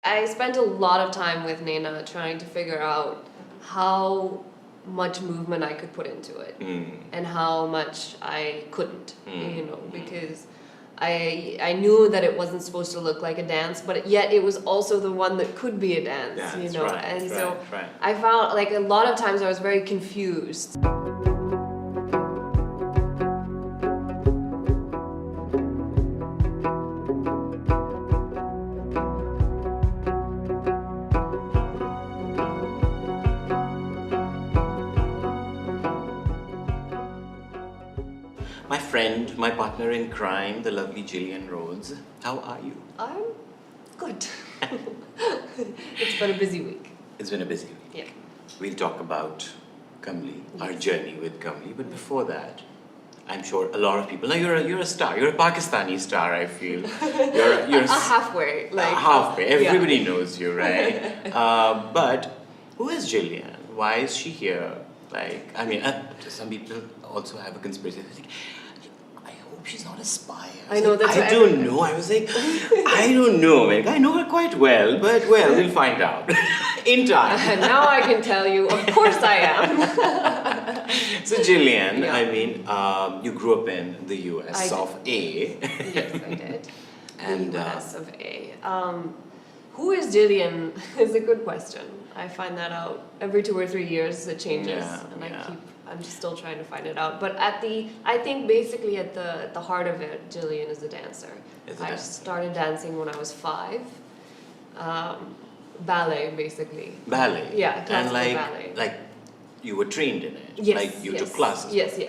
I spent a lot of time with Naina trying to figure out how much movement I could put into it and how much I couldn't, because I knew that it wasn't supposed to look like a dance, but yet it was also the one that could be a dance, I found like a lot of times I was very confused. My friend, my partner in crime, the lovely Gillian Rhodes. How are you? I'm good. It's been a busy week. It's been a busy week. Yeah. We'll talk about Kamli, our journey with Kamli. But before that, I'm sure a lot of people. Now you're a star. You're a Pakistani star. I feel you're halfway. Halfway. Everybody knows you, right? But who is Gillian? Why is she here? Like, I mean, some people also have a conspiracy. They think, I hope she's not a spy. I know that's. I don't know. I was like, I don't know. Like, I know her quite well, but we'll find out in time. Now I can tell you. Of course I am. So Gillian, I mean, you grew up in the U.S. of A. Yes, I did. And the U.S. of A. Who is Gillian is a good question. I find that out every 2 or 3 years. It changes, and I'm just still trying to find it out. But I think basically at the heart of it, Gillian is a dancer. I started dancing when I was 5. Ballet, basically. Ballet. Yeah, classical and ballet. Like you were trained in it. Yes. Like you took classes. Yes.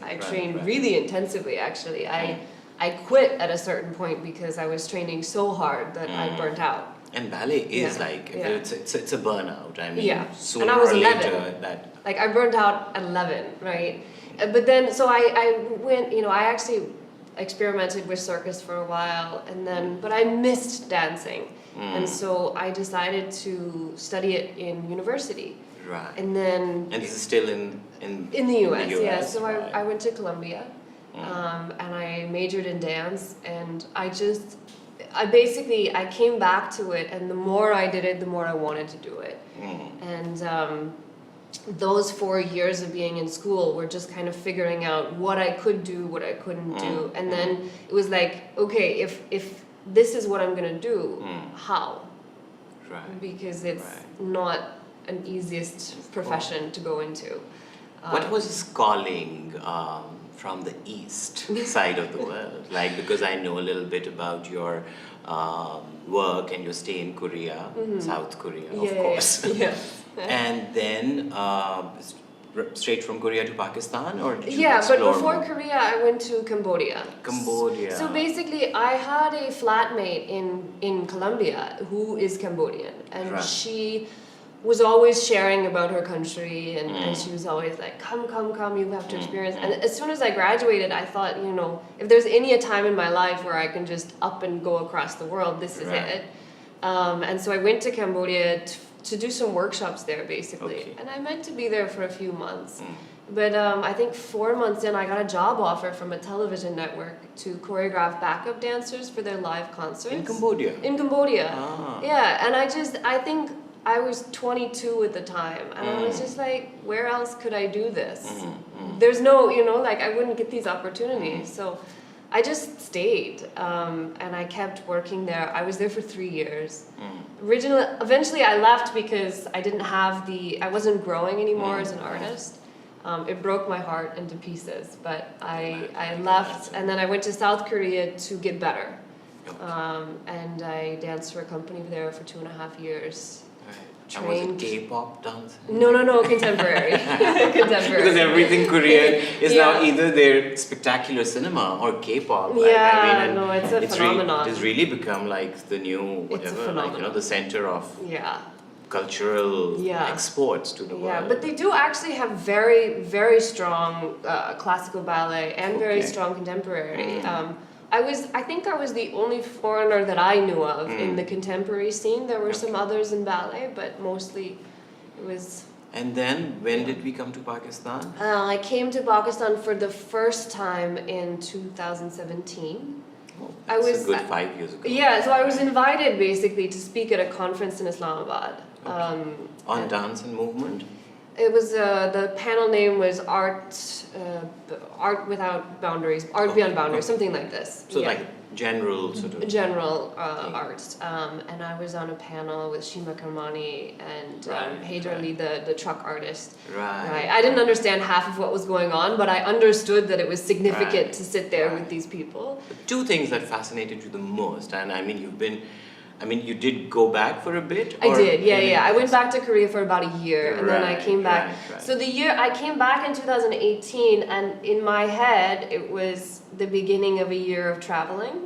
I trained really intensively. Actually, I quit at a certain point because I was training so hard that I burnt out. And ballet is it's a burnout. I mean, sooner and I was or 11. later Like I burned out at 11, right? But then, so I went, I actually experimented with circus for a while, and then, but I missed dancing, and so I decided to study it in university. Right. And then. And this is still in the US, yeah. So right. I went to Columbia, and I majored in dance, and I came back to it, and the more I did it, the more I wanted to do it. And those 4 years of being in school were just kind of figuring out what I could do, what I couldn't do. And then it was like, okay, if this is what I'm going to do, how? Right. Because it's not an easiest profession to go into. What was his calling from the east side of the world? Like, because I know a little bit about your work and your stay in Korea, South Korea, of course. Yeah. And then straight from Korea to Pakistan, or did you but explore before more? Korea, I went to Cambodia. So basically, I had a flatmate in Colombia who is Cambodian, and she was always sharing about her country, and she was always like, come, you have to experience. And as soon as I graduated, I thought, if there's a time in my life where I can just up and go across the world, this is it. And so I went to Cambodia to do some workshops there, basically. And I meant to be there for a few months. But I think 4 months in, I got a job offer from a television network to choreograph backup dancers for their live concerts. In Cambodia? In Cambodia. Yeah, and I think I was 22 at the time, and I was just like, where else could I do this? There's no, I wouldn't get these opportunities. So I just stayed, and I kept working there. I was there for 3 years. Eventually I left because I wasn't growing anymore as an artist. It broke my heart into pieces, but I left, and then I went to South Korea to get better. And I danced for a company there for 2.5 years. And was it K-pop dance? No, contemporary. Contemporary. Because everything Korean is now either their spectacular cinema or K-pop. It's a phenomenon. It's really become like the new whatever, the center of cultural exports to the world. Yeah, but they do actually have very, very strong classical ballet and very strong contemporary. I think I was the only foreigner that I knew of in the contemporary scene. There were some others in ballet, but mostly it was... And then, when did we come to Pakistan? I came to Pakistan for the first time in 2017. I was a good 5 years ago. Yeah, so I was invited basically to speak at a conference in Islamabad. Okay. On dance and movement? It was the panel name was Art Without Boundaries, Art Beyond Boundaries, something like this. So like general sort of general arts, and I was on a panel with Shima Karmani and Haider Ali, the truck artist. Right. I didn't understand half of what was going on, but I understood that it was significant to sit there with these people. Two things that fascinated you the most, and I mean you did go back for a bit? I did, yeah. I went back to Korea for about a year, and then I came back. Right. So the year I came back in 2018, and in my head, it was the beginning of a year of traveling.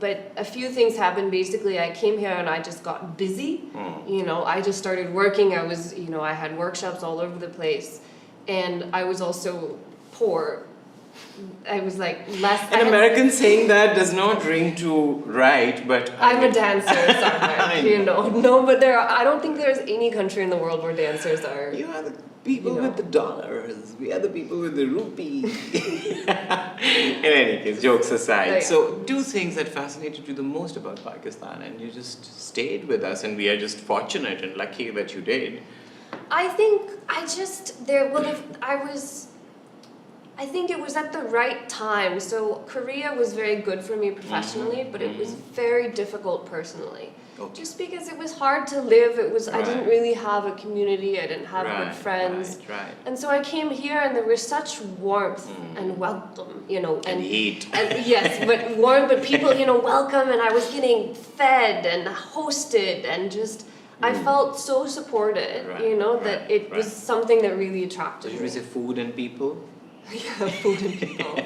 But a few things happened. Basically, I came here and I just got busy. You know, I just started working. I had workshops all over the place, and I was also poor. I was like less. An American saying that does not ring too right, but I'm a dancer, Sarmad, you know. No, but I don't think there's any country in the world where dancers are. You are the people with the dollars. We are the people with the rupee. In any case, jokes aside. So, two things that fascinated you the most about Pakistan, and you just stayed with us, and we are just fortunate and lucky that you did. I think I think it was at the right time. So Korea was very good for me professionally, but it was very difficult personally. Okay. Just because it was hard to live, I didn't really have a community, I didn't have good friends. Right. And so I came here and there was such warmth and welcome, you know. And heat. And yes, but warm, but people, you know, welcome, and I was getting fed and hosted and just, I felt so supported, you know, that it was something that really attracted me. Did you say food and people? Yeah, food and people.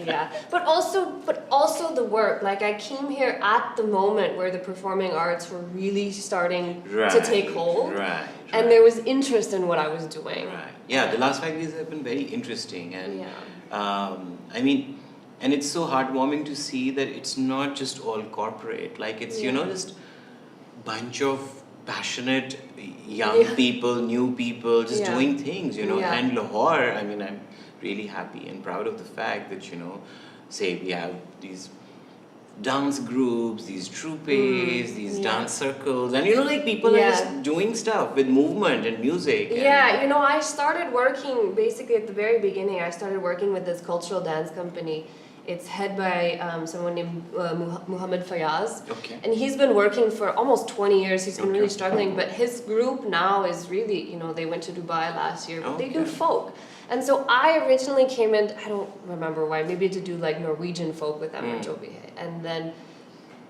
Yeah, but also the work. Like I came here at the moment where the performing arts were really starting to take hold, and there was interest in what I was doing. Right. Yeah, the last 5 years have been very interesting, and I mean, and it's so heartwarming to see that it's not just all corporate. Like it's you know just bunch of passionate young people, new people, just doing things. You know, and Lahore. I mean, I'm really happy and proud of the fact that, you know, say we have these dance groups, these troupes, these dance circles, and you know, like people are just doing stuff with movement and music. Yeah, you know, I started working basically at the very beginning. I started working with this cultural dance company. It's head by someone named Muhammad Fayaz. Okay. And he's been working for almost 20 years. He's been really struggling, but his group now is really, you know, they went to Dubai last year, but they do folk. And so I originally came in, I don't remember why, maybe to do like Norwegian folk with them or Jobihe. And then,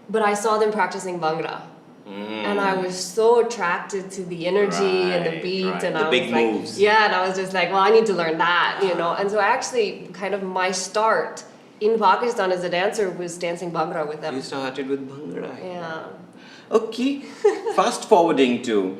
but I saw them practicing Bhangra. And I was so attracted to the energy and the beat and I was like, moves. Yeah, and I was just like, well, I need to learn that, you know. And so actually kind of my start in Pakistan as a dancer was dancing Bhangra with them. You started with Bhangra. Yeah. Okay, fast forwarding to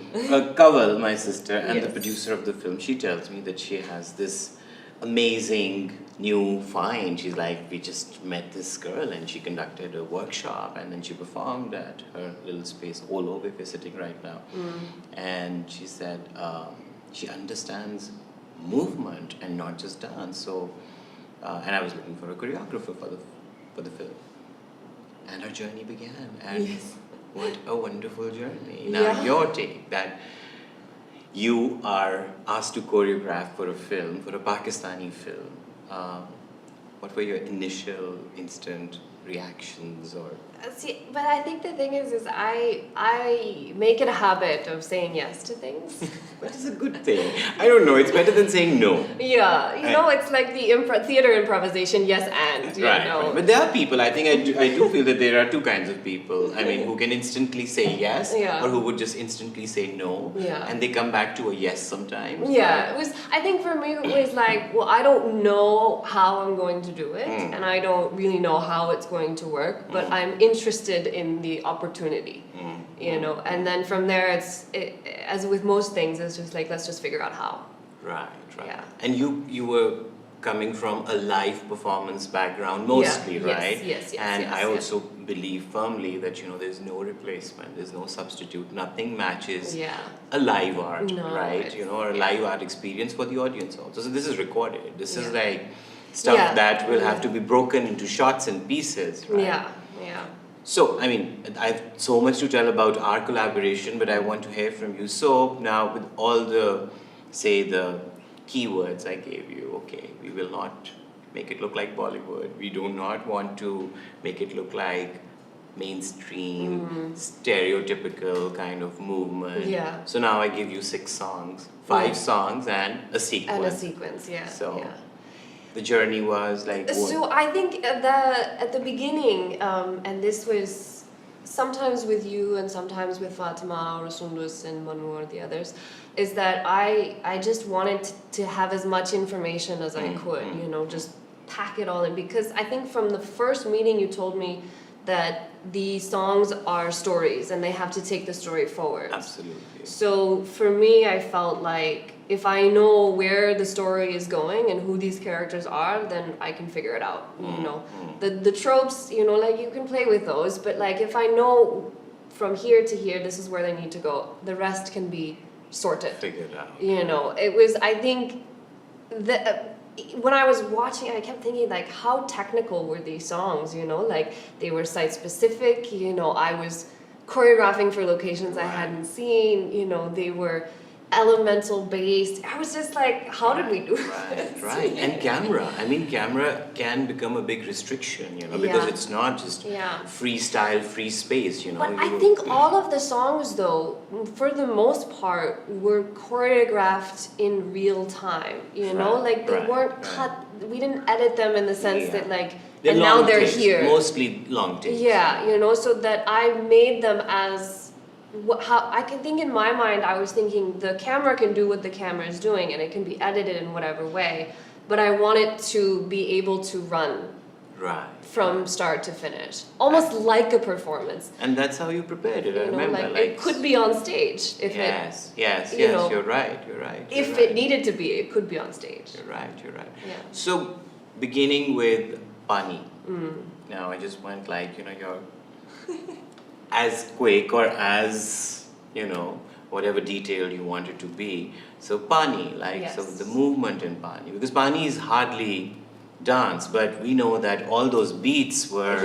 Kawal, my sister, and the producer of the film. She tells me that she has this amazing new find. She's like, we just met this girl and she conducted a workshop and then she performed at her little space all over. We're sitting right now. And she said she understands movement and not just dance. So, and I was looking for a choreographer for the film. And her journey began. And what a wonderful journey. Now, your take that you are asked to choreograph for a film, for a Pakistani film. What were your initial instant reactions or? See, but I think the thing is I make it a habit of saying yes to things. That is a good thing. I don't know, it's better than saying no. Yeah, you know, it's like the theater improvisation, yes and, you know. But there are people, I think I do feel that there are two kinds of people. I mean, who can instantly say yes or who would just instantly say no. And they come back to a yes sometimes. Yeah, I think for me it was like, well, I don't know how I'm going to do it and I don't really know how it's going to work, but I'm interested in the opportunity, you know, and then from there as with most things, it's just like, let's just figure out how. Right. Yeah. And you were coming from a live performance background mostly, right? Yes. And I also believe firmly that, you know, there's no replacement, there's no substitute, nothing matches a live art, right? You know, or a live art experience for the audience also. So this is recorded. This is like, stuff that will have to be broken into shots and pieces, right? Yeah, yeah. So, I mean, I have so much to tell about our collaboration, but I want to hear from you. So, now with all the, say, the keywords I gave you, okay, we will not make it look like Bollywood. We do not want to make it look like mainstream, stereotypical kind of movement. Yeah. So now I give you 6 songs, 5 songs and a sequence. And a sequence, yeah. So the journey was like what? So I think at the beginning, and this was sometimes with you and sometimes with Fatima or Sundus and Manu or the others, is that I just wanted to have as much information as I could, you know, just pack it all in, because I think from the first meeting you told me that the songs are stories and they have to take the story forward. Absolutely. So for me, I felt like if I know where the story is going and who these characters are, then I can figure it out. You know, the tropes, you know, like you can play with those, but like if I know from here to here, this is where they need to go, the rest can be sorted. Figured out. You know, it was, I think, when I was watching, I kept thinking, like, how technical were these songs, you know? Like, they were site-specific, you know, I was choreographing for locations I hadn't seen, you know, they were elemental-based. I was just like, how did we do this? Right. And camera. I mean, camera can become a big restriction, you know, because it's not just freestyle, free space, you know. But I think all of the songs, though, for the most part, were choreographed in real time, you know? Like, they weren't cut, we didn't edit them in the sense that, like, and now they're here. Mostly long takes. Yeah, you know, so that I made them as... how I can think in my mind, I was thinking the camera can do what the camera is doing and it can be edited in whatever way, but I want it to be able to run from start to finish, almost like a performance. And that's how you prepared it, I remember. Like it could be on stage if you know, you're right. If it needed to be, it could be on stage. You're right. Yeah. So, beginning with Pani. Now I just went like, you know, you're as quick or as, you know, whatever detail you want it to be. So Pani, like, so the movement in Pani, because Pani is hardly dance, but we know that all those beats were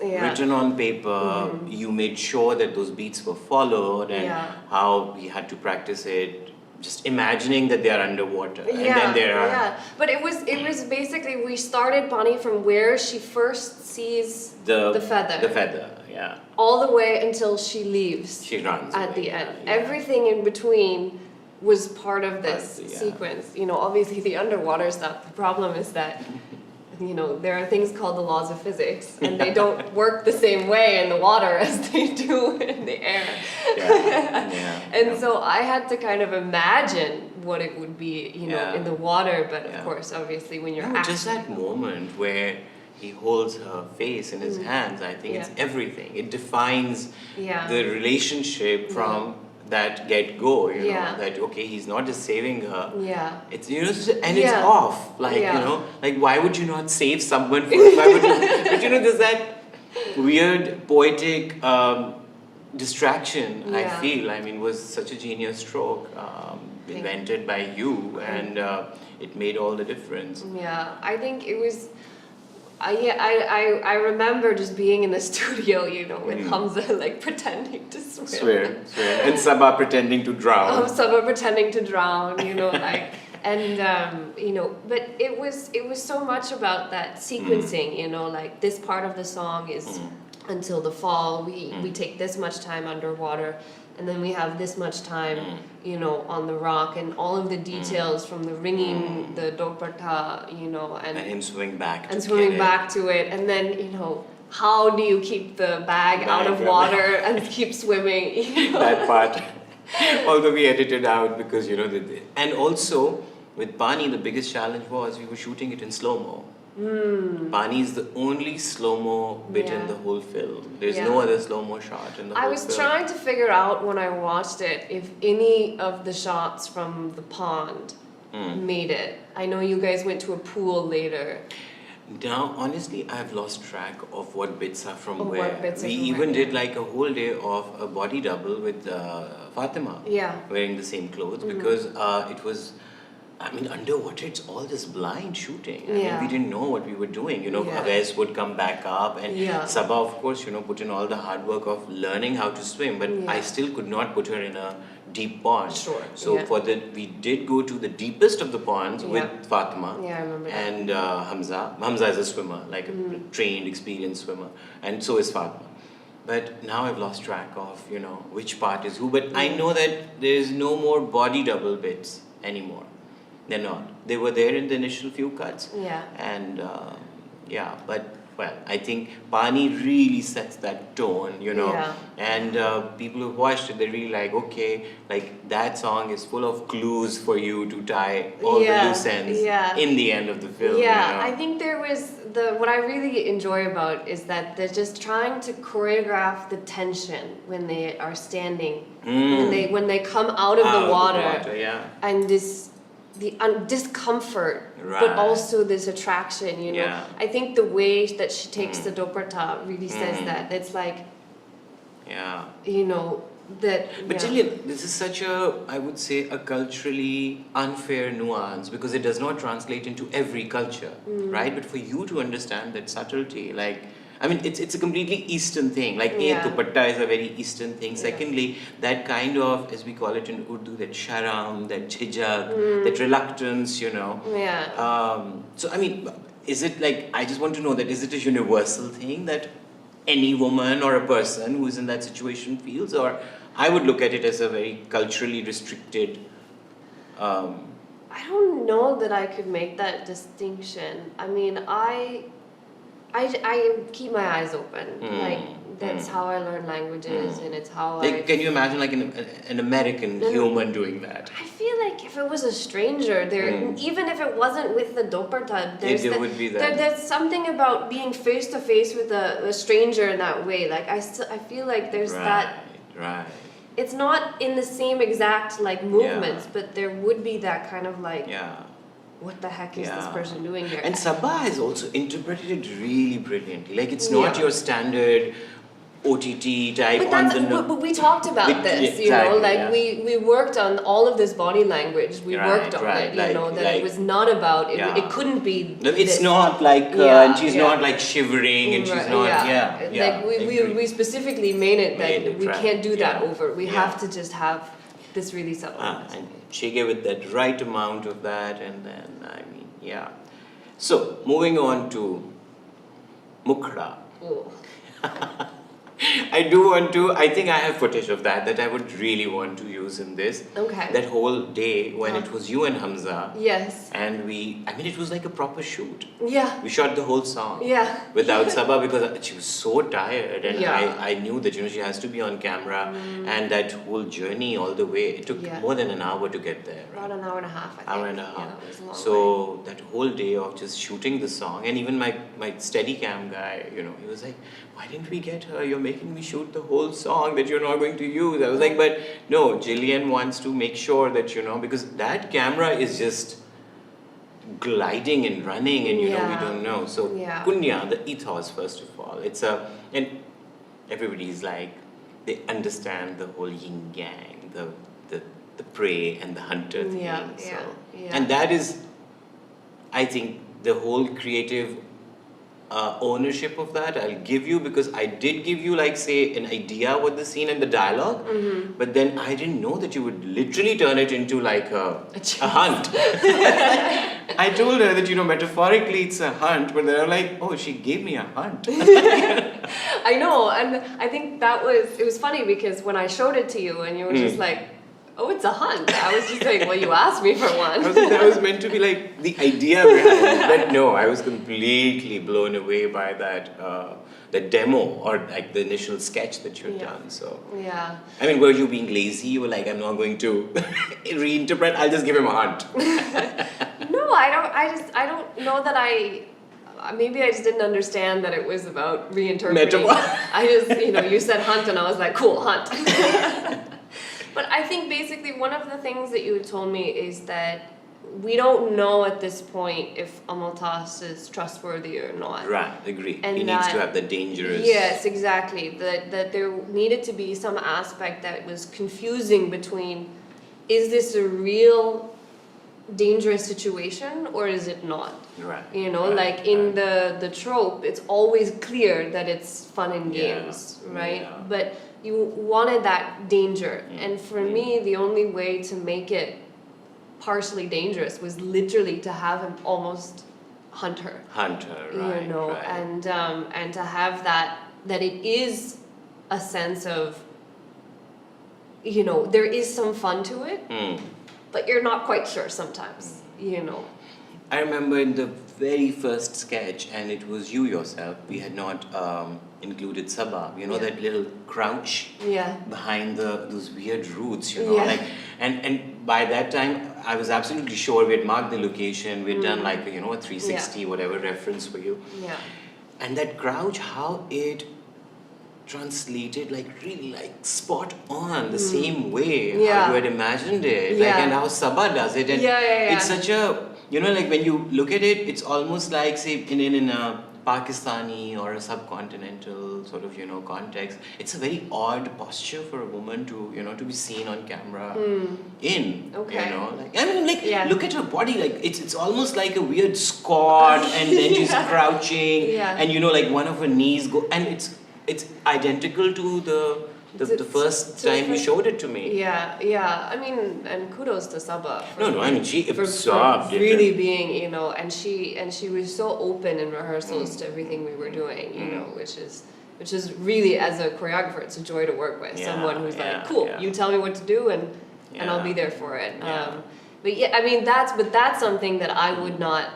written on paper, you made sure that those beats were followed, and how we had to practice it, just imagining that they are underwater, and then there are... Yeah, but it was basically, we started Pani from where she first sees the feather. The feather, all the way until she leaves. She runs at the end. Everything in between was part of this sequence. You know, obviously the underwater stuff, the problem is that, you know, there are things called the laws of physics, and they don't work the same way in the water as they do in the air. And so I had to kind of imagine what it would be, you know, in the water, but of course, obviously, when you're actually... Just that moment where he holds her face in his hands, I think it's everything. It defines the relationship from that get-go, you know, that, okay, he's not just saving her. It's, you know, and it's off. Like, you know, like, why would you not save someone first? Why would you, but, you know, there's that weird, poetic distraction, I feel. I mean, was such a genius stroke, invented by you, and it made all the difference. Yeah, I think it was... I remember just being in the studio, you know, with Hamza like pretending to swim. Swear. And Sabah pretending to drown. Sabah pretending to drown, you know, like, and you know, but it was so much about that sequencing, you know, like this part of the song is until the fall. We take this much time underwater. And then we have this much time, you know, on the rock, and all of the details from the ringing, the doparta, you know, and him swimming back to it, and then, you know, how do you keep the bag out of water and keep swimming? You know? That part, although we edited out because, you know, and also with Pani, the biggest challenge was we were shooting it in slow-mo. Pani is the only slow-mo bit in the whole film. There's no other slow-mo shot in the whole film. I was trying to figure out when I watched it if any of the shots from the pond made it. I know you guys went to a pool later. Now, honestly, I've lost track of what bits are from where. We even did like a whole day of a body double with Fatima wearing the same clothes because it was... I mean, underwater, it's all this blind shooting. I mean, we didn't know what we were doing. Yeah. Awais would come back up, and Sabah, of course, put in all the hard work of learning how to swim, but I still could not put her in a deep pond. Sure. So we did go to the deepest of the ponds with Fatima. Yeah, I remember that. And Hamza. Hamza is a swimmer, like a trained, experienced swimmer, and so is Fatima. But now I've lost track of, which part is who. But I know that there is no more body double bits anymore. They're not. They were there in the initial few cuts. Yeah. And but well, I think Pani really sets that tone, Yeah. And people who've watched it, they're really like, okay, like that song is full of clues for you to tie all the loose ends in the end of the film. Yeah, I think there was what I really enjoy about is that they're just trying to choreograph the tension when they are standing, when they come out of the water, and the discomfort, but also this attraction, I think the way that she takes the dupatta really says that. It's like, that... But Gillian, this is such I would say, a culturally unfair nuance, because it does not translate into every culture, right? But for you to understand that subtlety, it's a completely Eastern thing. Like, dupatta is a very Eastern thing. Secondly, that kind of, as we call it in Urdu, that sharam, that chijak, that reluctance, So, is it like, I just want to know that, is it a universal thing that any woman or a person who is in that situation feels? Or I would look at it as a very culturally restricted... I don't know that I could make that distinction. I keep my eyes open. That's how I learn languages, and it's how Can you imagine like an American human doing that? I feel like if it was a stranger, even if it wasn't with the dupatta, would be that. There's something about being face to face with a stranger in that way. Like I feel like there's that. Right. It's not in the same exact movements, but there would be that kind of what the heck is this person doing here? And Sabah has also interpreted it really brilliantly. Like, it's not your standard OTT type. But we talked about this, we worked on all of this body language. We worked on it, that it was not about, it couldn't be it's not like, and she's not like shivering, and she's not, Like, we specifically made it that we can't do that over. We have to just have this really subtle. And Shege with that right amount of that, and then, So, moving on to Mukhra. I think I have footage of that I would really want to use in this. Okay. That whole day when it was you and Hamza. Yes. And it was like a proper shoot. Yeah. We shot the whole song. Yeah. Without Sabah, because she was so tired, and I knew that, she has to be on camera, and that whole journey all the way, it took more than an hour to get there. Right? About an hour and a half, I think. Hour and a half. Yeah, it was a long so way. that whole day of just shooting the song, and even my Steadicam guy, he was like, why didn't we get her? You're making me shoot the whole song that you're not going to use. I was like, but no, Gillian wants to make sure that, because that camera is just gliding and running, and we don't know. So Punya, the ethos, first of all, and everybody's like, they understand the whole yin yang, the prey and the hunter thing. And that is, I think, the whole creative ownership of that I'll give you, because I did give you, like, say, an idea what the scene and the dialogue, but then I didn't know that you would literally turn it into like a hunt. I told her that, metaphorically it's a hunt, but then I'm like, oh, she gave me a hunt. I know, and I think it was funny, because when I showed it to you and you were just like, oh, it's a hunt. I was just like, well, you asked me for one. That was meant to be like the idea behind it. But no, I was completely blown away by that the demo, or like the initial sketch that you'd done. So were you being lazy? You were like, I'm not going to reinterpret. I'll just give him a hunt. No, I don't know that maybe I just didn't understand that it was about reinterpreting. I just, you said hunt, and I was like, cool, hunt. But I think basically one of the things that you had told me is that we don't know at this point if Amaltas is trustworthy or not. Right, agree. He needs to have the dangerous... Yes, exactly. That there needed to be some aspect that was confusing between, is this a real dangerous situation or is it not? Right. You know, like in the trope, it's always clear that it's fun and games, right? Yeah. But you wanted that danger. And for me, the only way to make it partially dangerous was literally to have him almost hunt her. Hunt her, right. You know, right. and to have that it is a sense of, you know, there is some fun to it, but you're not quite sure sometimes, you know. I remember in the very first sketch, and it was you yourself, we had not included Sabah, you know, that little crouch behind those weird roots, you know, like, and by that time, I was absolutely sure we had marked the location, we had done like, you know, a 360, whatever reference for you. Yeah. And that crouch, how it translated like really like spot on the same way how you had imagined it, like, and how Sabah does it, and it's such a, you know, like when you look at it, it's almost like, say, in a Pakistani or a subcontinental sort of, you know, context, it's a very odd posture for a woman to, you know, to be seen on camera in, you know, like, I mean, like, look at her body, like, it's almost like a weird squat, and then she's crouching, and, you know, like one of her knees go, and it's identical to the first time you showed it to me. Yeah. I mean, and kudos to Sabah. I mean, she absorbed it. Really being, you know, and she was so open in rehearsals to everything we were doing, you know, which is really, as a choreographer, it's a joy to work with. Someone who's like, cool, you tell me what to do, and I'll be there for it. But yeah, I mean, that's something that I would not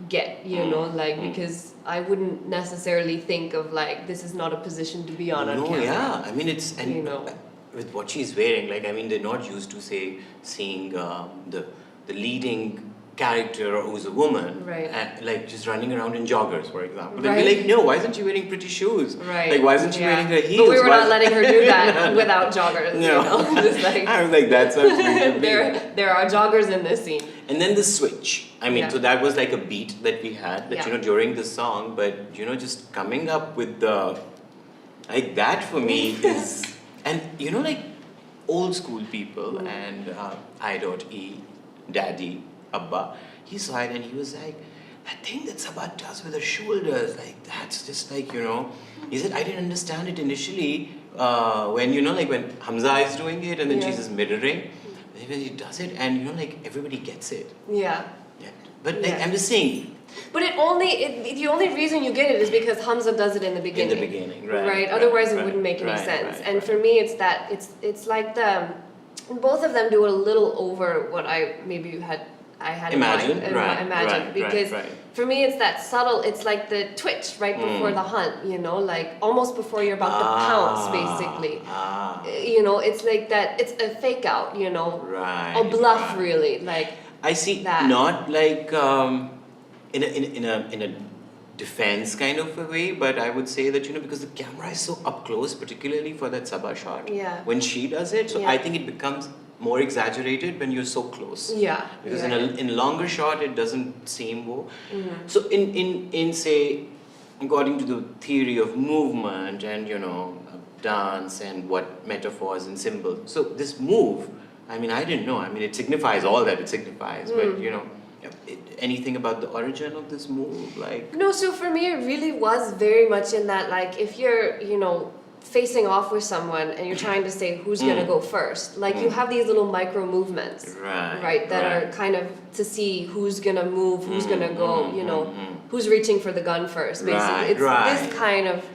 get, you know, like, because I wouldn't necessarily think of like, this is not a position to be on camera. I mean, it's, and you know, with what she's wearing, like, I mean, they're not used to seeing the leading character who's a woman, and, like, just running around in joggers, for example. They'd be like, no, why isn't she wearing pretty shoes? Like, why isn't she wearing her heels? But we were not letting her do that without joggers. No. You know? Just like, I was like, that's absolutely there are joggers in this scene. And then the switch. I mean, so that was like a beat that we had, that, you know, during the song, but, you know, just coming up with the, like, that for me is, and, you know, like, old school people, and I.E, Daddy, Abba, he saw it and he was like, that thing that Sabah does with her shoulders, like, that's just like, you know, he said, I didn't understand it initially when, you know, like when Hamza is doing it and then she's just mirroring, when he does it, and, you know, like, everybody gets it. But like, I'm just saying. But the only reason you get it is because Hamza does it in the beginning. In the beginning, right. Otherwise, it wouldn't make any sense. And for me, it's that it's like both of them do it a little over what I had imagined, imagined, because for me it's that subtle. It's like the twitch right before the hunt, you know, like almost before you're about to pounce, basically. You know, it's like that. It's a fake out, you know, a bluff, really. Like, I see that. Not like in a defense kind of a way, but I would say that, you know, because the camera is so up close, particularly for that Sabah shot, when she does it, so I think it becomes more exaggerated when you're so close. Because in a longer shot, it doesn't seem more. So in say, according to the theory of movement and, you know, dance and what metaphors and symbols. So this move, I mean, I didn't know. I mean, it signifies all that it signifies, but, you know, anything about the origin of this move, like? No, so for me, it really was very much in that, like, if you're, you know, facing off with someone and you're trying to say who's gonna go first, like, you have these little micro movements, that are kind of to see who's gonna move, who's gonna go, you know, who's reaching for the gun first, basically. It's this kind of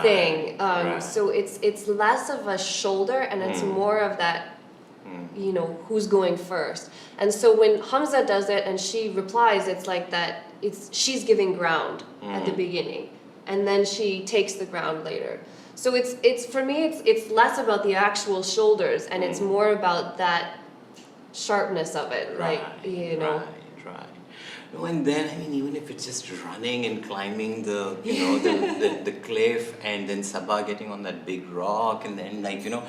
thing. So it's less of a shoulder and it's more of that, you know, who's going first. And so when Hamza does it and she replies, it's like that, she's giving ground at the beginning, and then she takes the ground later. So it's for me, it's less about the actual shoulders, and it's more about that sharpness of it, like, you know. No, and then, I mean, even if it's just running and climbing the, you know, the cliff, and then Sabah getting on that big rock, and then, like, you know,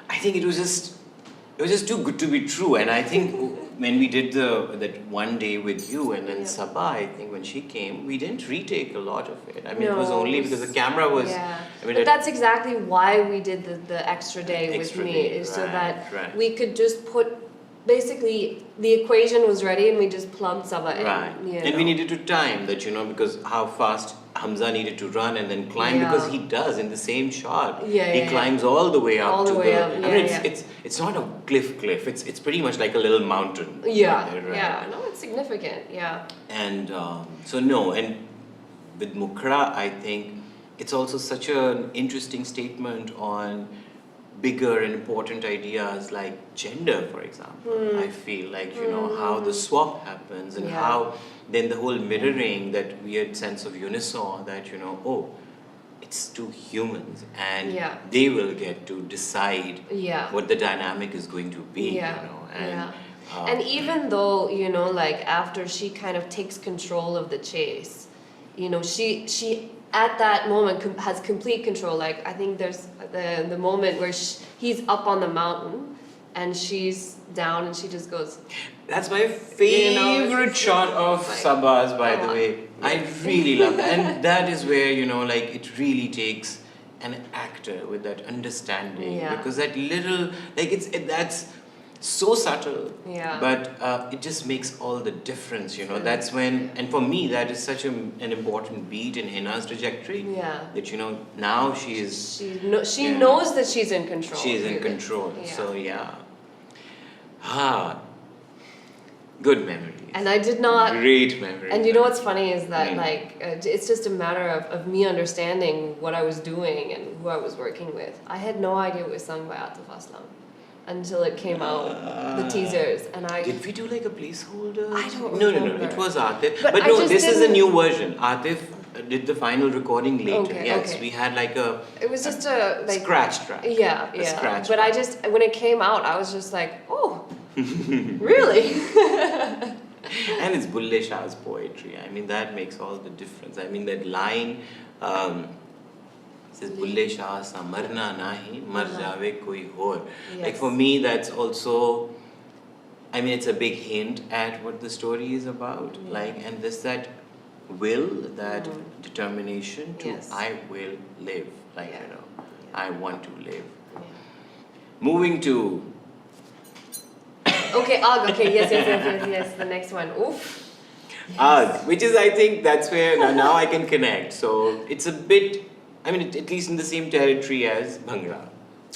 I think it was just too good to be true. And I think when we did that one day with you and then Sabah, I think when she came, we didn't retake a lot of it. I mean, it was only because the camera was... I mean, but that's exactly why we did the extra day with me, is so that we could just put basically the equation was ready and we just plugged Saba in. Right. You And know. we needed to time that, because how fast Hamza needed to run and then climb, because he does in the same shot. He climbs all the way up all the to way the. up. I mean, it's not a cliff. It's pretty much like a little mountain. Yeah. Right? Yeah. No, it's significant. Yeah. And and with Mukra, I think it's also such an interesting statement on bigger and important ideas like gender, for example. I feel like, how the swap happens and how then the whole mirroring, that weird sense of unison that, it's two humans and they will get to decide what the dynamic is going to be, And even though, like after she kind of takes control of the chase, she at that moment has complete control. Like I think there's the moment where he's up on the mountain and she's down and she just goes. That's my favorite shot of Sabba's, by the way. I really love that. And that is where, it really takes an actor with that understanding. Because that little, that's so subtle. But it just makes all the difference, That's when, and for me, that is such an important beat in Hina's trajectory. That, now she is. She knows that she's in control. She is in control. So, good memories. And I did not. Great memories. And what's funny is that it's just a matter of me understanding what I was doing and who I was working with. I had no idea it was sung by Atif Aslam until it came out, the teasers, and I. Did we do like a placeholder? I don't remember. No. It was Atif. But no, this is a new version. Atif did the final recording later. Yes, we had like a. It was just a scratch track. Yeah. Scratch but track. When it came out, I was just like, oh. Really? And it's Bulle Shah's poetry. I mean, that makes all the difference. I mean, that line says, Bulle Shah sa marna nahi, mar jave koi aur. Like for me, that's also, I mean, it's a big hint at what the story is about. And that will, that determination to, I will live. I want to live. Moving to. Okay, Agh. Okay, yes. The next one. Oof. Agh, which is, I think, that's where now I can connect. So it's a bit, I mean, at least in the same territory as Bhangra.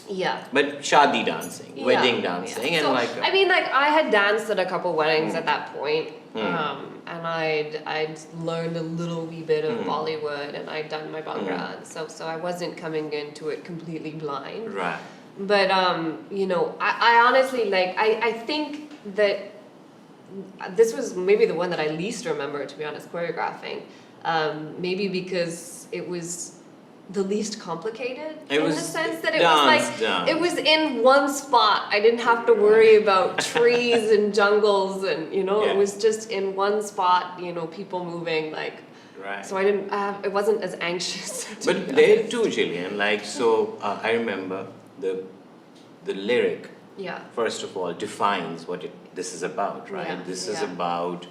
Yeah. But shadi dancing, wedding dancing, and so, I mean, I had danced at a couple weddings at that point, and I'd learned a little wee bit of Bollywood, and I'd done my Bhangra, and so I wasn't coming into it completely blind. Right. But I honestly I think that this was maybe the one that I least remember, to be honest, choreographing. Maybe because it was the least complicated in the sense that it was in one spot. I didn't have to worry about trees and jungles, and it was just in one spot. People moving Right. So I didn't. It wasn't as anxious. But there too, Gillian. I remember. The lyric, first of all, defines what this is about, right? This is about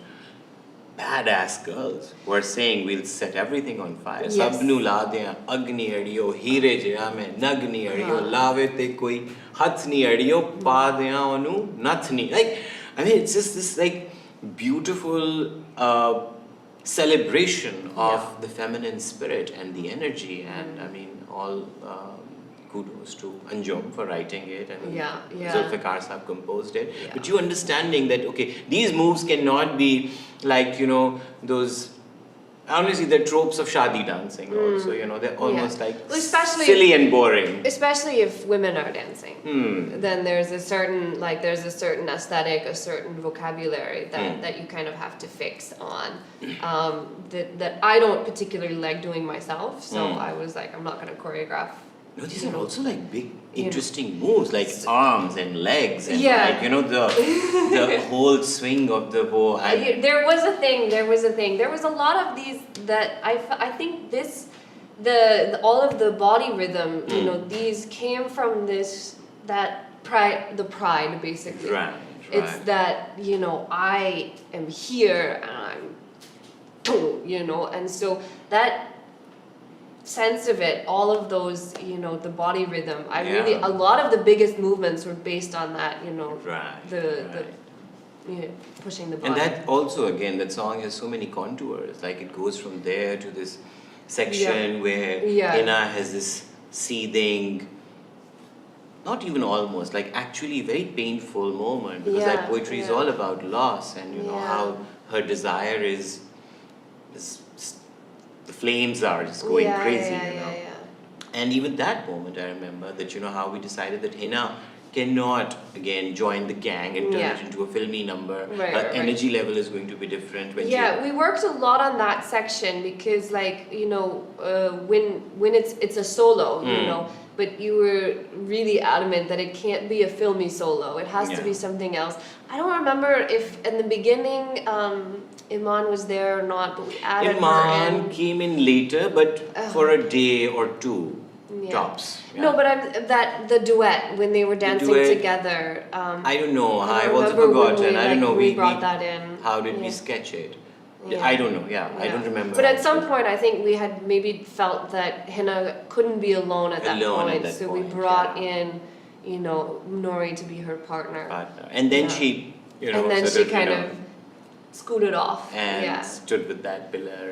badass girls who are saying we'll set everything on fire. Sabnu la deyan agni adiyo heere jiya mein nagni adiyo lave te koi hathni adiyo pa deyan onu nathni. I mean, it's just this beautiful celebration of the feminine spirit and the energy, and I mean all. Kudos to Anjum for writing it, and Zulfikar Saab composed it. But you understanding that, okay, these moves cannot be those, honestly, the tropes of shadi dancing also, they're almost silly and boring. Especially if women are dancing. Then there's a certain aesthetic, a certain vocabulary that you kind of have to fix on, that I don't particularly like doing myself, so I was like, I'm not going to choreograph. No, these are also big, interesting moves, arms and legs, and the whole swing of the bow. There was a thing. There was a lot of these that I think all of the body rhythm. These came from the pride basically. Right. It's that I am here and I'm, and so that. sense of it, all of those, the body rhythm. Yeah. A lot of the biggest movements were based on that, Right. the pushing the body. And that also, again, that song has so many contours. Like it goes from there to this section where Hina has this seething, not even almost, like actually very painful moment, because that poetry is all about loss, and how her desire is the flames are just going crazy, And even that moment, I remember that, how we decided that Hina cannot again join the gang and turn it into a filmy number. Her energy level is going to be different when we worked a lot on that section because, like, when it's a solo, but you were really adamant that it can't be a filmy solo. It has to be something else. I don't remember if in the beginning Iman was there or not, but we added her in. Iman came in later, but for a day or two. Tops. No, but the duet when they were dancing together. I don't know. I've also forgotten. I don't know. We brought that in. How did we sketch it? I don't know. I don't remember. But at some point, I think we had maybe felt that Hina couldn't be alone at that point, so we brought in, Nori to be her partner. And then she, and then she kind of scooted off and stood with that pillar,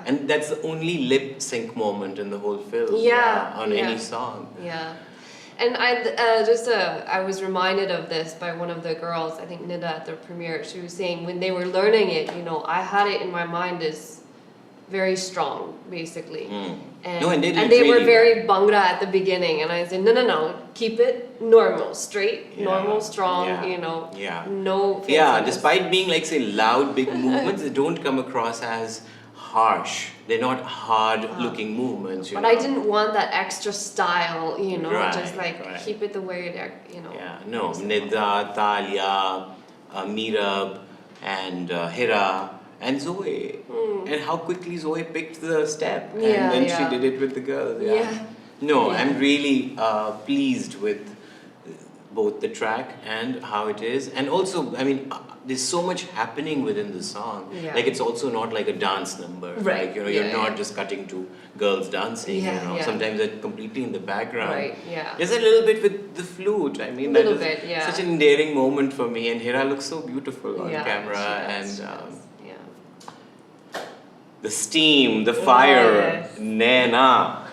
and that's the only lip sync moment in the whole film on any song. And I was reminded of this by one of the girls, I think Nida, at the premiere. She was saying when they were learning it, I had it in my mind as very strong, basically. And they were very Bhangra at the beginning, and I said, no, keep it normal, straight, normal, strong, no. Despite being like, say, loud, big movements, they don't come across as harsh. They're not hard-looking movements, But I didn't want that extra style, just like keep it the way it, No, Nida, Talia, Mirab, and Hira, and Zoe. And how quickly Zoe picked the step, and then she did it with the girls. I'm really pleased with both the track and how it is, and also, I mean, there's so much happening within the song. Like it's also not like a dance number. Like you're not just cutting to girls dancing. Sometimes they're completely in the background. There's a little bit with the flute. I mean, that is such an endearing moment for me. And Hira looks so beautiful on camera, the steam, the fire, Naina,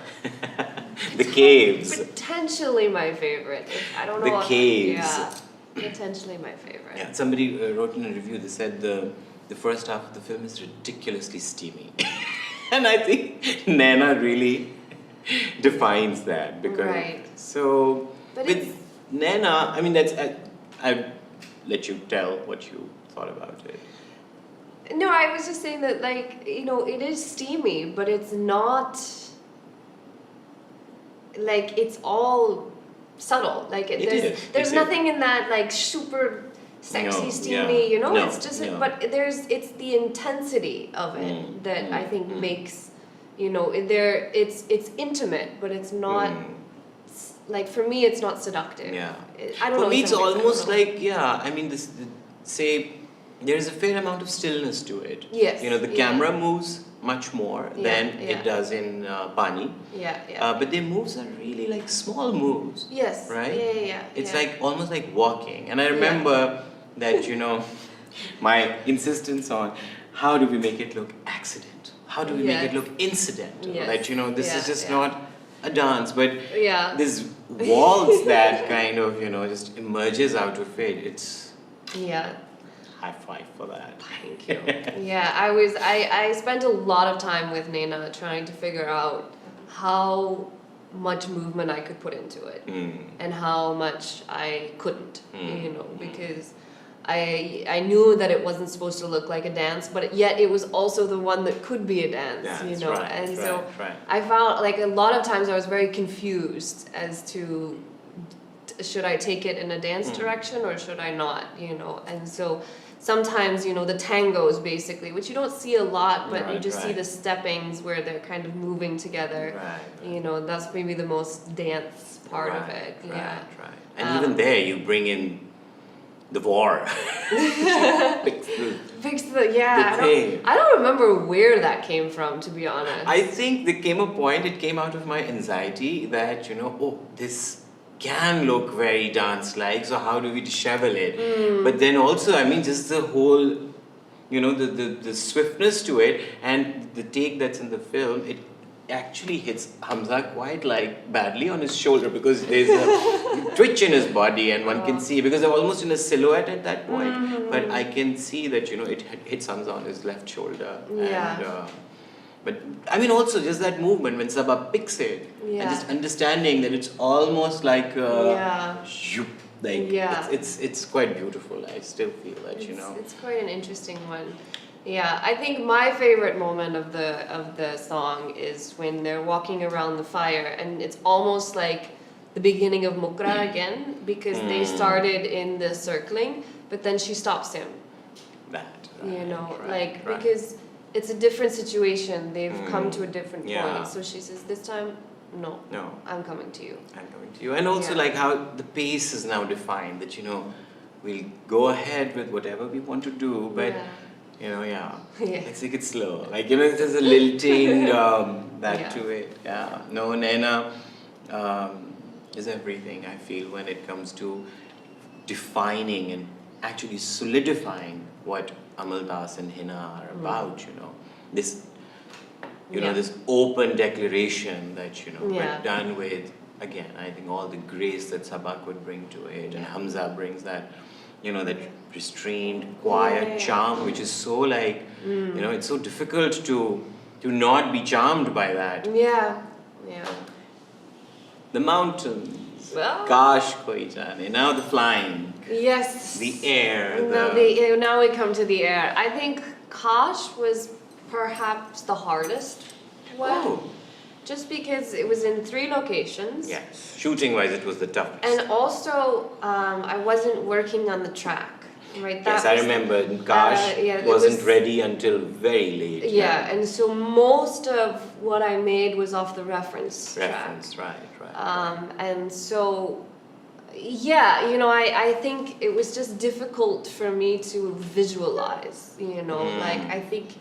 the caves. Potentially my favorite. I don't know. The caves. Potentially my favorite. Somebody wrote in a review, they said the first half of the film is ridiculously steamy. And I think Naina really defines that, because so but with Naina, I mean, that's I'll let you tell what you thought about it. No, I was just saying that, like, it is steamy, but it's not, like, it's all subtle. Like, there's nothing in that, like, super sexy, steamy, it's just, but it's the intensity of it that I think makes, it's intimate, but it's not, like, for me, it's not seductive. I don't know. For me, it's almost like, I mean, there is a fair amount of stillness to it. Yes. The camera moves much more than it does in Pani. But their moves are really like small moves. Yes. Right? It's yeah. like almost like walking. And I remember that, my insistence on how do we make it look accident? How do we make it look incidental? That, this is just not a dance, but this waltz that kind of, just emerges out of it. It's... High five for that. Thank you. I spent a lot of time with Naina trying to figure out how much movement I could put into it and how much I couldn't, because I knew that it wasn't supposed to look like a dance, but yet it was also the one that could be a dance, I found, like, a lot of times I was very confused as to should I take it in a dance direction or should I not, and so sometimes, the tangos basically, which you don't see a lot, but you just see the steppings where they're kind of moving together. That's maybe the most dance part of it. And even there, you bring in the war. Fix the, yeah. The thing. I don't remember where that came from, to be honest. I think there came a point, it came out of my anxiety that, oh, this can look very dance-like, so how do we dishevel it? But then also, I mean, just the whole, the swiftness to it and the take that's in the film, it actually hits Hamza quite badly on his shoulder because there's a twitch in his body and one can see, because they're almost in a silhouette at that point, but I can see that, it hits Hamza on his left shoulder. Yeah. And, but I mean also just that movement when Sabah picks it and just understanding that it's almost like it's quite beautiful. I still feel that it's quite an interesting one. Yeah, I think my favorite moment of the song is when they're walking around the fire and it's almost like the beginning of Mukra again, because they started in the circling, but then she stops him. Because it's a different situation. They've come to a different point. So she says, this time, no, I'm coming to you. I'm coming to you. And also like how the pace is now defined, that, we'll go ahead with whatever we want to do, but, let's take it slow. Like, there's a lilting to it. Yeah. No, Naina is everything, I feel, when it comes to defining and actually solidifying what Amal Das and Hina are about, this, this open declaration that, we're done with, again, I think all the grace that Sabah could bring to it, and Hamza brings that, that restrained, quiet charm, which is so it's so difficult to not be charmed by that. Yeah. The mountains, Kash koi jaane, now the flying. Yes. The air. Now we come to the air. I think Kash was perhaps the hardest one. Oh. Just because it was in 3 locations. Yes. Shooting wise, it was the toughest. And also, I wasn't working on the track. Right? Yes, I remember. Kash wasn't ready until very late. Yeah, and so most of what I made was off the reference track. Right. And so, I think it was just difficult for me to visualize, I think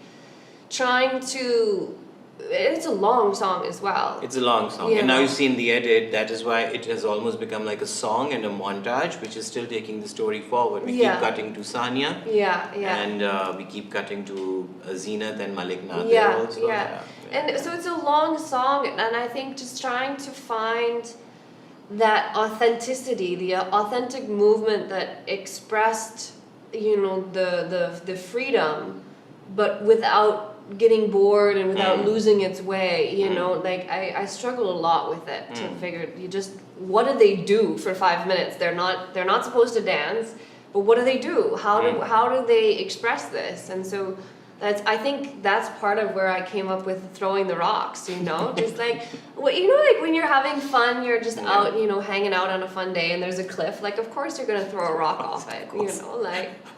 trying to, it's a long song as well. It's a long song. And now you see in the edit, that is why it has almost become like a song and a montage, which is still taking the story forward. We keep cutting to Sanya. And we keep cutting to Zenat and Malik Nadir also. And so it's a long song, and I think just trying to find that authenticity, the authentic movement that expressed, the freedom, but without getting bored and without losing its way, I struggle a lot with it to figure, what do they do for 5 minutes? They're not supposed to dance, but what do they do? How do they express this? And so I think that's part of where I came up with throwing the rocks, just when you're having fun, you're just out, hanging out on a fun day and there's a cliff, of course you're going to throw a rock off it,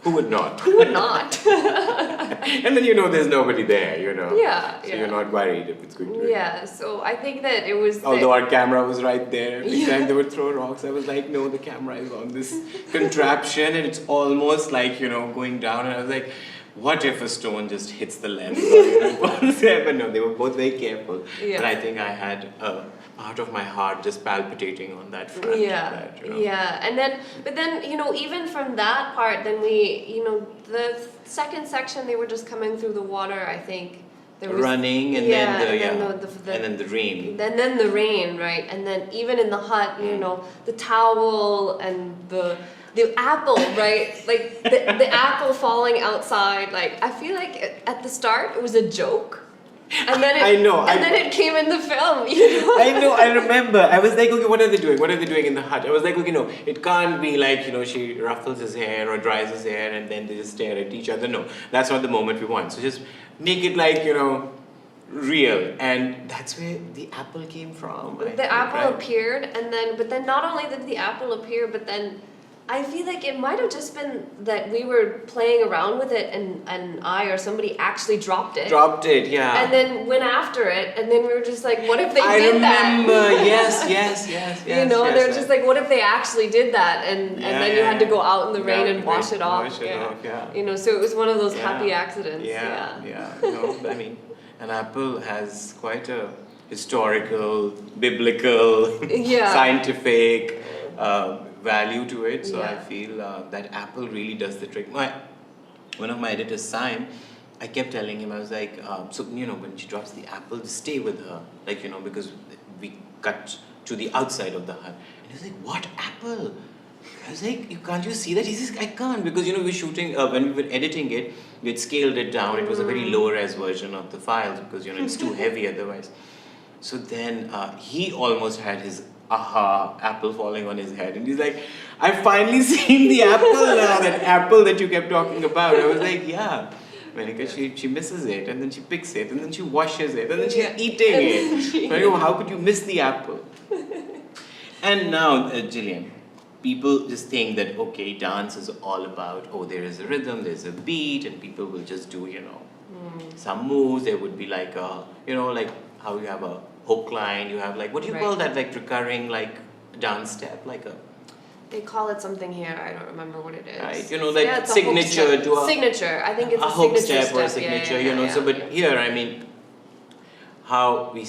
Who would not? Who would not? And then there's nobody there, So you're not worried if it's going to Yeah, so I think that it was... Although our camera was right there, every time they would throw rocks, I was like, no, the camera is on this contraption and it's almost going down, and I was like, what if a stone just hits the lens? But no, they were both very careful. But I think I had a part of my heart just palpitating on that front. And then, even from that part, then we, the second section, they were just coming through the water, I think. There was, running and then the rain. And then the rain, right? And then even in the hut, the towel and the apple, right? The apple falling outside. I feel like at the start it was a joke. And then then it came in the film, I know, I remember. I was like, okay, what are they doing? What are they doing in the hut? I was like, okay, no, it can't be she ruffles his hair or dries his hair and then they just stare at each other. No, that's not the moment we want. So just make it real. And that's where the apple came from. The apple appeared, but then not only did the apple appear, but then I feel like it might have just been that we were playing around with it and I or somebody actually dropped it. Dropped it, yeah. And then went after it, and then we were just like, what if they I did that? remember, yes. You know, they're just like, what if they actually did that? And then you had to go out in the rain and wash it off. Wash it off, yeah. You know, so it was one of those happy accidents. Yeah. No, I mean, an apple has quite a historical, biblical, scientific value to it. So I feel that apple really does the trick. One of my editors, Simon, I kept telling him, I was like, so, you know, when she drops the apple, just stay with her. Like, you know, because we cut to the outside of the hut. And he was like, what apple? I was like, can't you see that? He says, I can't. Because, you know, we're shooting, when we were editing it, we had scaled it down. It was a very low-res version of the files because, you know, it's too heavy otherwise. So then he almost had his apple falling on his head. And he's like, I've finally seen the apple now, that apple that you kept talking about. I was like, yeah. Because she misses it, and then she picks it, and then she washes it, and then she's eating it. Like, how could you miss the apple? And now, Gillian, people just think that, okay, dance is all about, there is a rhythm, there's a beat, and people will just do, you know, some moves. There would be like a, you know, like how you have a hook line, you have like, what do you call that, like recurring, like dance step, like a... They call it something here. I don't remember what it is. Right, you know, like signature to a... Signature. I think it's a hook signature step or a signature, you know. So, but here, I mean, how we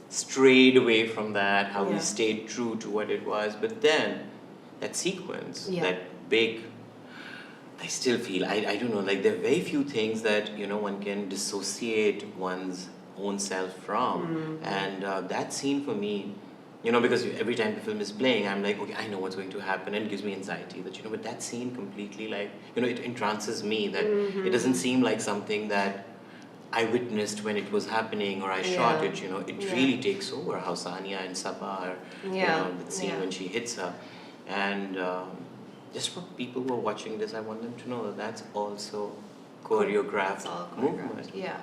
strayed away from that, how we stayed true to what it was. But then, that sequence, that big... I still feel, I don't know, like there are very few things that, you know, one can dissociate one's own self from. And that scene for me... You know, because every time the film is playing, I'm like, okay, I know what's going to happen, and it gives me anxiety that, you know, but that scene completely, like, you know, it entrances me, that it doesn't seem like something that I witnessed when it was happening or I shot it, you know, it really takes over how Sania and Sabah are, you know, the scene when she hits her. And just for people who are watching this, I want them to know that that's also choreographed movement. Yeah.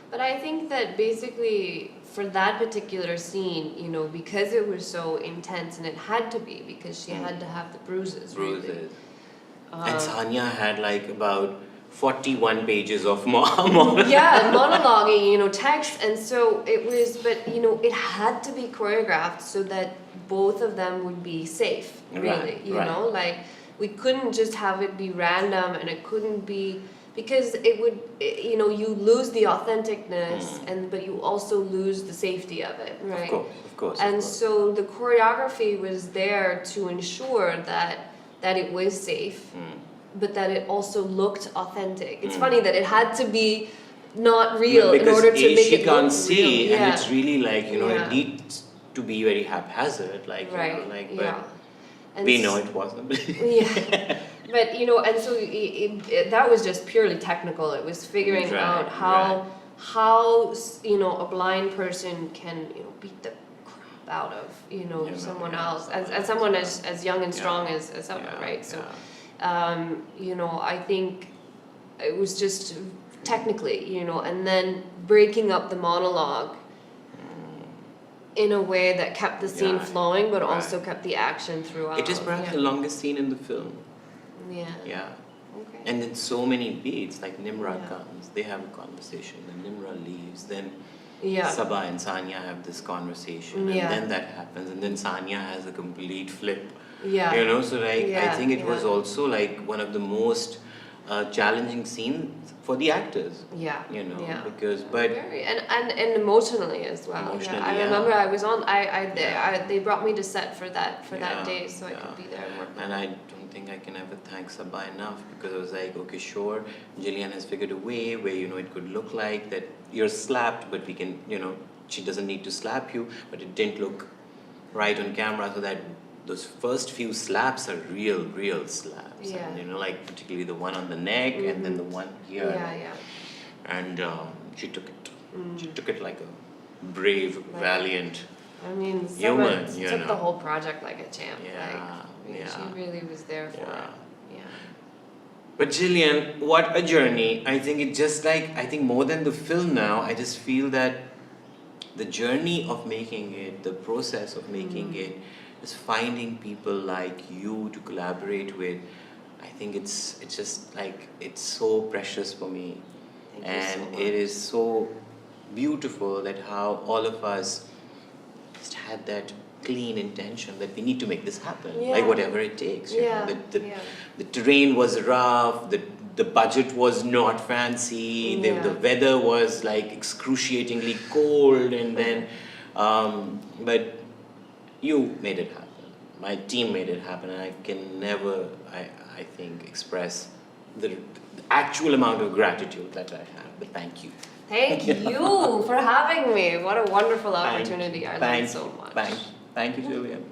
But I think that basically for that particular scene, you know, because it was so intense, and it had to be because she had to have the bruises. Really. And Sania had like about 41 pages of monologue. Yeah, monologuing, you know, text. And so it was, but, you know, it had to be choreographed so that both of them would be safe, really, you know, like we couldn't just have it be random, and it couldn't be... Because it would, you know, you lose the authenticness, but you also lose the safety of it, right? Of course. And so the choreography was there to ensure that it was safe, but that it also looked authentic. It's funny that it had to be not real in order to make it look real. Because she can't see, and it's really like, you know, it needs to be very haphazard, like, you know, like, but we know it wasn't. But, you know, and so that was just purely technical. It was figuring out how, you know, a blind person can, you know, beat the crap out of, you know, someone else. As someone as young and strong as Sabah, right? So, you know, I think it was just technically, you know, and then breaking up the monologue in a way that kept the scene flowing, but also kept the action throughout. It is perhaps the longest scene in the film. Yeah. Okay. And then so many beats, like Nimra comes, they have a conversation, then Nimra leaves, then Sabah and Sania have this conversation, and then that happens, and then Sania has a complete flip. You know, so like I think it was also like one of the most challenging scenes for the actors. You know, because and emotionally as well. I remember I was on. They brought me to set for that day, so I could be there and work. And I don't think I can ever thank Sabah enough, because I was like, okay, sure, Gillian has figured a way where, you know, it could look like that you're slapped, but we can, you know, she doesn't need to slap you, but it didn't look right on camera, so that those first few slaps are real slaps. And, you know, like particularly the one on the neck and then the one here. And she took it. She took it like a brave, valiant human. She took the whole project like a champ. She really was there for it. But Gillian, what a journey. I think it just like, I think more than the film now, I just feel that the journey of making it, the process of making it, just finding people like you to collaborate with, I think it's just like, it's so precious for me. Thank you And so much. it is so beautiful that how all of us just had that clean intention that we need to make this happen, like whatever it takes. You know, the terrain was rough, the budget was not fancy, the weather was like excruciatingly cold, and then but you made it happen. My team made it happen, and I can never, I think, express the actual amount of gratitude that I have. But thank you. Thank you for having me. What a wonderful opportunity. I learned so much. Thank you, Gillian.